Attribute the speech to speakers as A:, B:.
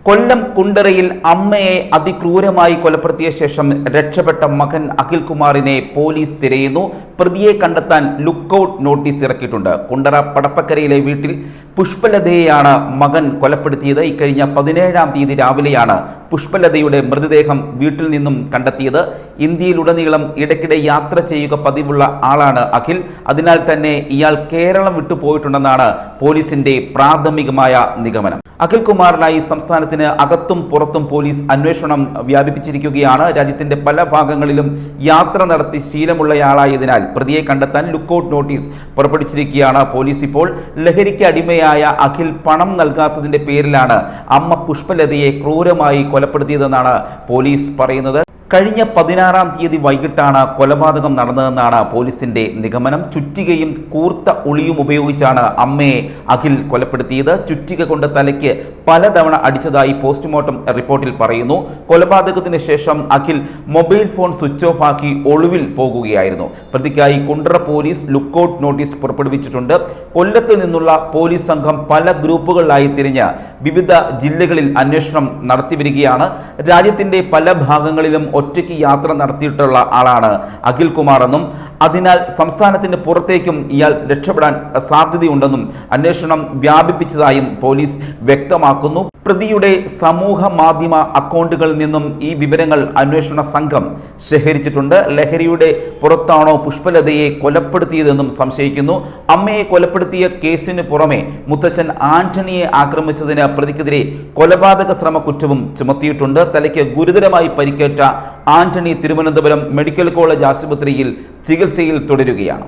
A: കൊല്ലം കുണ്ടറയിൽ അമ്മയെ അതിക്രൂരമായി കൊലപ്പെടുത്തിയ ശേഷം രക്ഷപ്പെട്ട മകൻ അഖിൽകുമാറിനെ പോലീസ് തിരയുന്നു. പ്രതിയെ കണ്ടെത്താൻ ലുക്കൌട്ട് നോട്ടീസ് ഇറക്കിയിട്ടുണ്ട്. കുണ്ടറ പടപ്പക്കരയിലെ വീട്ടിൽ പുഷ്പലതയെയാണ് മകൻ കൊലപ്പെടുത്തിയത്. ഇക്കഴിഞ്ഞ 17-ാം തീയതി രാവിലെയാണ് പുഷ്പലതയുടെ മൃതദേഹം വീട്ടിൽ നിന്നും കണ്ടെത്തിയത്. ഇന്ത്യയിലുടനീളം ഇടയ്ക്കിടെ യാത്ര ചെയ്യുക പതിവുള്ള ആളാണ് അഖിൽ. അതിനാൽ തന്നെ ഇയാൾ കേരളം വിട്ടുപോയിട്ടുണ്ടെന്നാണ് പോലീസിന്റെ പ്രാഥമികമായ നിഗമനം. അഖിൽകുമാറിനായി സംസ്ഥാനത്തിന് അകത്തും പുറത്തും പോലീസ് അന്വേഷണം വ്യാപിപ്പിച്ചിരിക്കുകയാണ്. രാജ്യത്തിന്റെ പല ഭാഗങ്ങളിലും യാത്ര നടത്തി ശീലമുള്ളയാളായതിനാൽ പ്രതിയെ കണ്ടെത്താൻ ലുക്കൌട്ട് നോട്ടീസ് പുറപ്പെടുവിച്ചിരിക്കുകയാണ് പോലീസ്. ഇപ്പോൾ ലഹരിക്ക് അടിമയായ അഖിൽ പണം നൽകാത്തതിന്റെ പേരിലാണ് അമ്മ പുഷ്പലതയെ ക്രൂരമായി കൊലപ്പെടുത്തിയതെന്നാണ് പോലീസ് പറയുന്നത്. കഴിഞ്ഞ 16-ാം തീയതി വൈകിട്ടാണ് കൊലപാതകം നടന്നതെന്നാണ് പോലീസിന്റെ നിഗമനം. ചുറ്റികയും കൂർത്ത ഉളിയും ഉപയോഗിച്ചാണ് അമ്മയെ അഖിൽ കൊലപ്പെടുത്തിയത്. ചുറ്റിക കൊണ്ട് തലയ്ക്ക് പലതവണ അടിച്ചതായി പോസ്റ്റ്മോർട്ടം റിപ്പോർട്ടിൽ പറയുന്നു. കൊലപാതകത്തിന് ശേഷം Akhil mobile phone switch off ആക്കി ഒളിവിൽ പോകുകയായിരുന്നു. പ്രതിക്കായി കുണ്ടറ പോലീസ് ലുക്കൌട്ട് നോട്ടീസ് പുറപ്പെടുവിച്ചിട്ടുണ്ട്. കൊല്ലത്ത് നിന്നുള്ള പോലീസ് സംഘം പല ഗ്രൂപ്പുകളിലായി തിരിഞ്ഞ് വിവിധ ജില്ലകളിൽ അന്വേഷണം നടത്തിവരികയാണ്. രാജ്യത്തിന്റെ പല ഭാഗങ്ങളിലും ഒറ്റയ്ക്ക് യാത്ര നടത്തിയിട്ടുള്ള ആളാണ് അഖിൽകുമാർ എന്നും അതിനാൽ സംസ്ഥാനത്തിന് പുറത്തേക്കും ഇയാൾ രക്ഷപ്പെടാൻ സാധ്യതയുണ്ടെന്നും അന്വേഷണം വ്യാപിപ്പിച്ചതായും പോലീസ് വ്യക്തമാക്കുന്നു. പ്രതിയുടെ സമൂഹ മാധ്യമ അക്കൗണ്ടുകളിൽ നിന്നും ഈ വിവരങ്ങൾ അന്വേഷണ സംഘം ശേഖരിച്ചിട്ടുണ്ട്. ലഹരിയുടെ പുറത്താണോ പുഷ്പലതയെ കൊലപ്പെടുത്തിയതെന്നും സംശയിക്കുന്നു. അമ്മയെ കൊലപ്പെടുത്തിയ കേസിന് പുറമെ മുത്തച്ഛൻ ആന്റണിയെ ആക്രമിച്ചതിന് പ്രതിക്കെതിരെ കൊലപാതക ശ്രമ കുറ്റവും ചുമത്തിയിട്ടുണ്ട്. തലയ്ക്ക് ഗുരുതരമായി പരിക്കേറ്റ ആന്റണി തിരുവനന്തപുരം മെഡിക്കൽ കോളേജ് ആശുപത്രിയിൽ ചികിത്സയിൽ തുടരുകയാണ്.